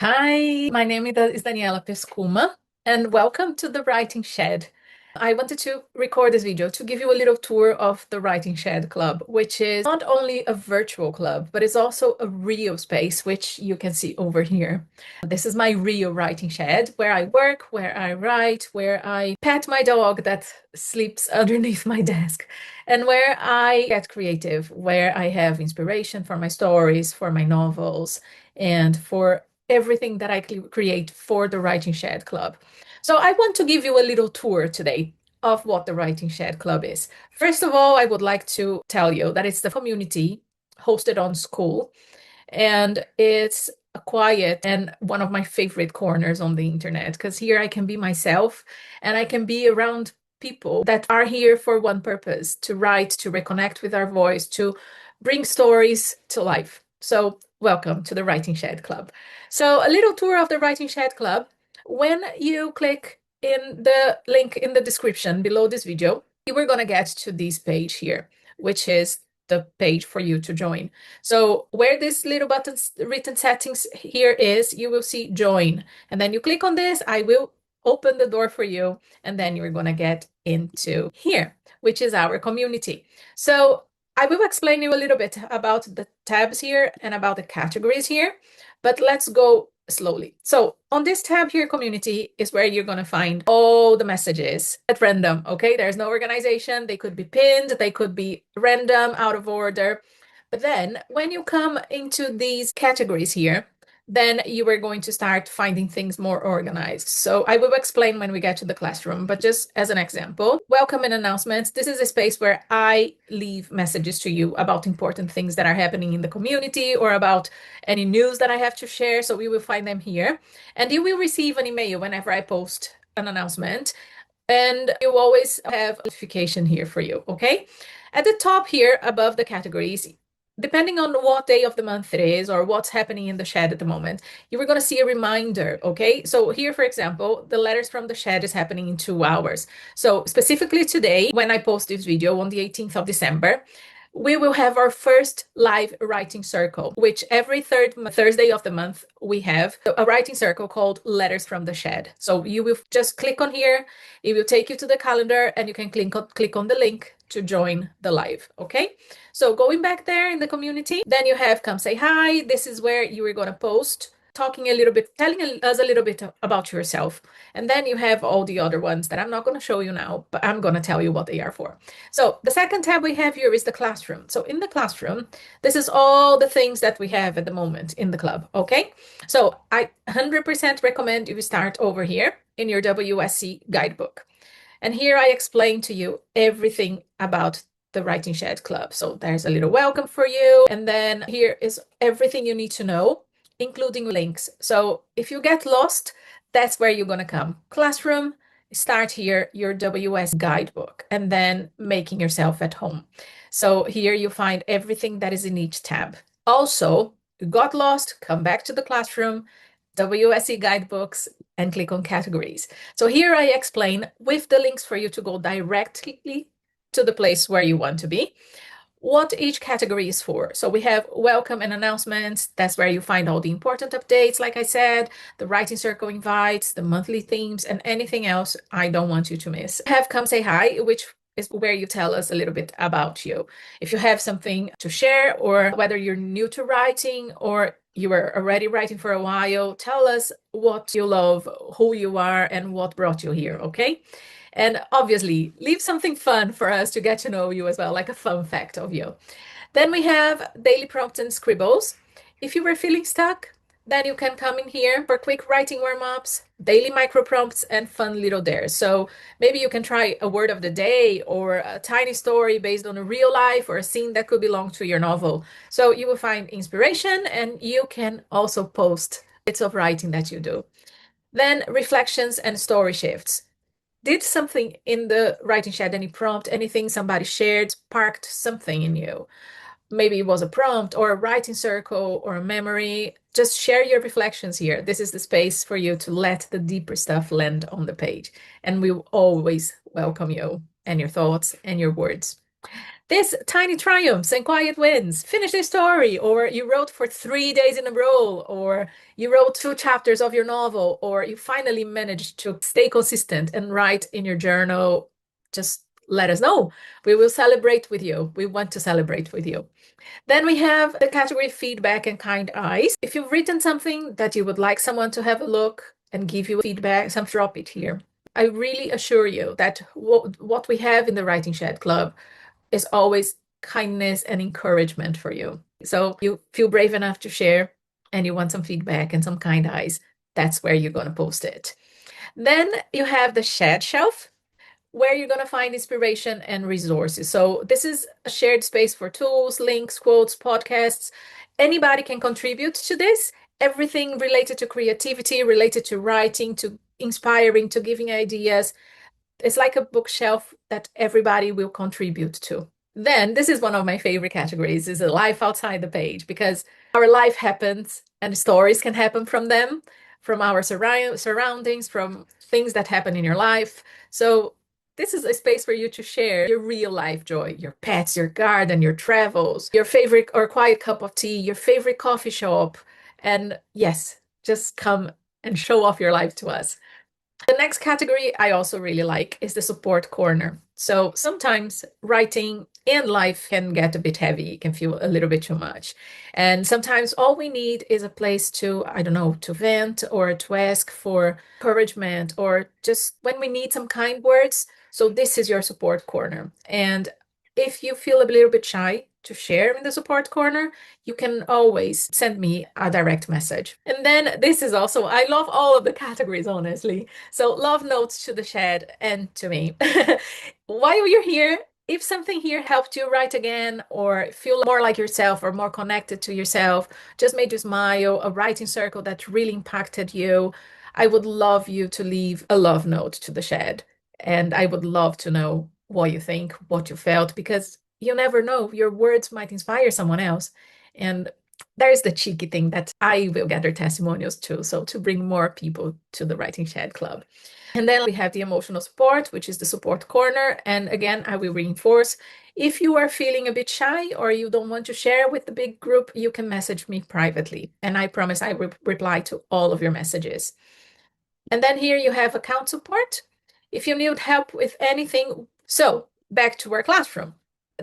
Hi, my name is Daniela Pescuma, and welcome to the Writing Shed. I wanted to record this video to give you a little tour of the Writing Shed Club, which is not only a virtual club, but it's also a real space, which you can see over here. This is my real writing shed where I work, where I write, where I pet my dog that sleeps underneath my desk, and where I get creative, where I have inspiration for my stories, for my novels, and for everything that I create for the Writing Shed Club. So I want to give you a little tour today of what the Writing Shed Club is. First of all, I would like to tell you that it's the community hosted on Skool, and it's a quiet and one of my favorite corners on the internet because here I can be myself and I can be around people that are here for one purpose, to write, to reconnect with our voice, to bring stories to life. So welcome to the Writing Shed Club. So a little tour of the Writing Shed Club. When you click in the link in the description below this video, you are going to get to this page here, which is the page for you to join. So where this little button written settings here is, you will see join. And then you click on this, I will open the door for you, and then you're going to get into here, which is our community. So I will explain you a little bit about the tabs here and about the categories here, but let's go slowly. So on this tab here, community, is where you're going to find all the messages at random. Okay, there's no organization. They could be pinned, they could be random, out of order. But then when you come into these categories here, then you are going to start finding things more organized. So I will explain when we get to the classroom, but just as an example, welcome and announcements. This is a space where I leave messages to you about important things that are happening in the community or about any news that I have to share. So we will find them here, and you will receive an email whenever I post an announcement, and you always have a notification here for you. Okay. At the top here above the categories, depending on what day of the month it is or what's happening in the shed at the moment, you are going to see a reminder. Okay, so here, for example, the letters from the shed is happening in 2 hours. So specifically today, when I post this video on the 18th of December, we will have our first live writing circle, which every third Thursday of the month we have a writing circle called Letters from the Shed. So you will just click on here, it will take you to the calendar, and you can click on the link to join the live. Okay, so going back there in the community, then you have come say hi. This is where you are going to post, talking a little bit, telling us a little bit about yourself. And then you have all the other ones that I'm not going to show you now, but I'm going to tell you what they are for. So the second tab we have here is the classroom. So in the classroom, this is all the things that we have at the moment in the club. Okay, so I 100% recommend you start over here in your WSC guidebook. And here I explain to you everything about the Writing Shed Club. So there's a little welcome for you. And then here is everything you need to know, including links. So if you get lost, that's where you're going to come. Classroom, start here, your WS guidebook, and then making yourself at home. So here you find everything that is in each tab. Also, you got lost, come back to the classroom, WSE guidebooks, and click on categories. So here I explain with the links for you to go directly to the place where you want to be, what each category is for. So we have welcome and announcements. That's where you find all the important updates, like I said, the writing circle invites, the monthly themes, and anything else I don't want you to miss. Have come say hi, which is where you tell us a little bit about you. If you have something to share, or whether you're new to writing or you were already writing for a while, tell us what you love, who you are, and what brought you here, okay? And obviously, leave something fun for us to get to know you as well, like a fun fact of you. Then we have daily prompts and scribbles. If you were feeling stuck, then you can come in here for quick writing warm-ups, daily micro prompts, and fun little dares. So maybe you can try a word of the day or a tiny story based on a real life or a scene that could belong to your novel. So you will find inspiration, and you can also post bits of writing that you do. Then reflections and story shifts. Did something in the writing shed, any prompt, anything somebody shared, sparked something in you? Maybe it was a prompt or a writing circle or a memory. Just share your reflections here. This is the space for you to let the deeper stuff land on the page. And we will always welcome you and your thoughts and your words. This tiny triumphs and quiet wins. Finish the story, or you wrote for 3 days in a row, or you wrote 2 chapters of your novel, or you finally managed to stay consistent and write in your journal. Just let us know. We will celebrate with you. We want to celebrate with you. Then we have the category feedback and kind eyes. If you've written something that you would like someone to have a look and give you feedback, drop it here. I really assure you that what we have in the Writing Shed Club is always kindness and encouragement for you. So you feel brave enough to share and you want some feedback and some kind eyes, that's where you're going to post it. Then you have the Shed Shelf, where you're going to find inspiration and resources. So this is a shared space for tools, links, quotes, podcasts. Anybody can contribute to this. Everything related to creativity, related to writing, to inspiring, to giving ideas. It's like a bookshelf that everybody will contribute to. Then this is one of my favorite categories, is a life outside the page, because our life happens and stories can happen from them, from our surroundings, from things that happen in your life. So this is a space for you to share your real life joy, your pets, your garden, your travels, your favorite or quiet cup of tea, your favorite coffee shop. And yes, just come and show off your life to us. The next category I also really like is the support corner. So sometimes writing and life can get a bit heavy, it can feel a little bit too much. And sometimes all we need is a place to, I don't know, to vent or to ask for encouragement or just when we need some kind words. So this is your support corner. And if you feel a little bit shy to share in the support corner, you can always send me a direct message. And then this is also, I love all of the categories, honestly. So love notes to the shed and to me. While you're here, if something here helped you write again or feel more like yourself or more connected to yourself, just made you smile, a writing circle that really impacted you, I would love you to leave a love note to the shed. And I would love to know what you think, what you felt, because you never know, your words might inspire someone else. And there's the cheeky thing that I will gather testimonials too, so to bring more people to the Writing Shed Club. And then we have the emotional support, which is the support corner. And again, I will reinforce, if you are feeling a bit shy or you don't want to share with the big group, you can message me privately. And I promise I will reply to all of your messages. And then here you have account support, if you need help with anything. So back to our classroom.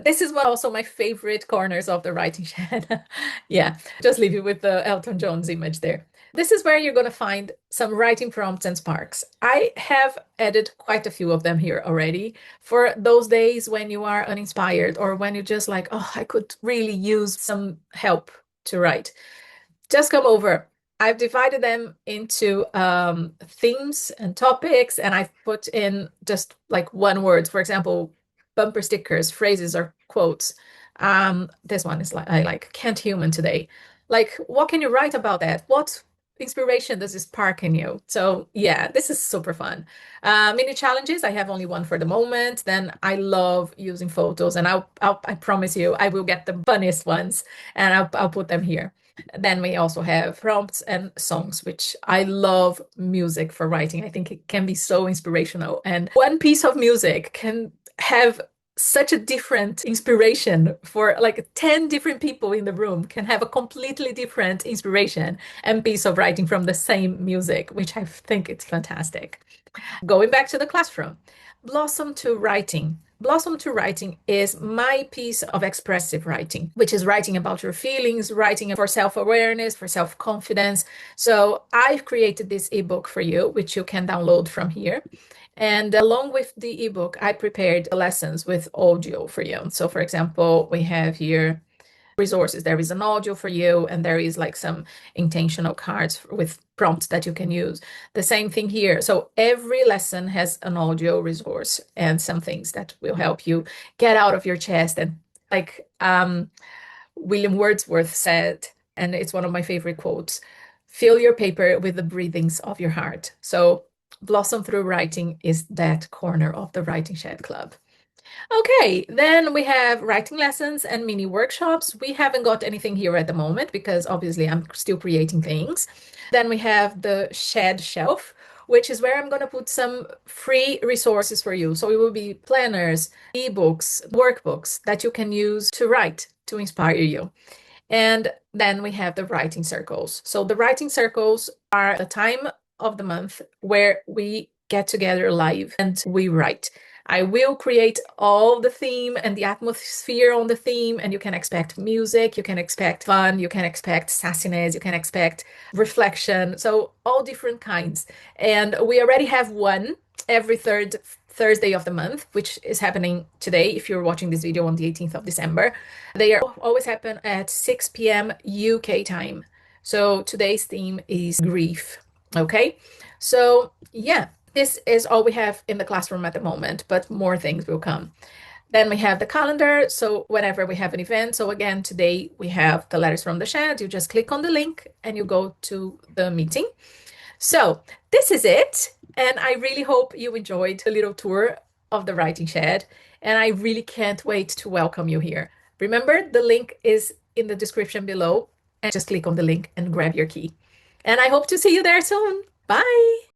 This is also my favorite corners of the Writing Shed. Yeah, just leave you with the Elton John's image there. This is where you're going to find some writing prompts and sparks. I have added quite a few of them here already for those days when you are uninspired or when you're just like, oh, I could really use some help to write. Just come over. I've divided them into themes and topics, and I've put in just like one word. For example, bumper stickers, phrases, or quotes. This one is like, I like, can't human today. Like, what can you write about that? What inspiration does this spark in you? So yeah, this is super fun. Mini challenges, I have only one for the moment. Then I love using photos, and I promise you, I will get the funniest ones, and I'll put them here. Then we also have prompts and songs, which I love music for writing. I think it can be so inspirational. And one piece of music can have such a different inspiration for like 10 different people in the room can have a completely different inspiration and piece of writing from the same music, which I think it's fantastic. Going back to the classroom, Blossom to Writing. Blossom to Writing is my piece of expressive writing, which is writing about your feelings, writing for self-awareness, for self-confidence. So I've created this ebook for you, which you can download from here. And along with the ebook, I prepared lessons with audio for you. So for example, we have here resources. There is an audio for you, and there is like some intentional cards with prompts that you can use. The same thing here. So every lesson has an audio resource and some things that will help you get out of your chest. And like William Wordsworth said, and it's one of my favorite quotes, fill your paper with the breathings of your heart. So Blossom Through Writing is that corner of the Writing Shed Club. Okay, then we have writing lessons and mini workshops. We haven't got anything here at the moment because obviously I'm still creating things. Then we have the shed shelf, which is where I'm going to put some free resources for you. So it will be planners, ebooks, workbooks that you can use to write to inspire you. And then we have the writing circles. So the writing circles are the time of the month where we get together live and we write. I will create all the theme and the atmosphere on the theme, and you can expect music, you can expect fun, you can expect sassiness, you can expect reflection. So all different kinds. And we already have one every third Thursday of the month, which is happening today if you're watching this video on the 18th of December. They are always happen at 6 p.m. UK time. So today's theme is grief. Okay. So yeah, this is all we have in the classroom at the moment, but more things will come. Then we have the calendar. So whenever we have an event, so again, today we have the letters from the shed. You just click on the link and you go to the meeting. So this is it. And I really hope you enjoyed the little tour of the writing shed. And I really can't wait to welcome you here. Remember, the link is in the description below, and just click on the link and grab your key. And I hope to see you there soon. Bye.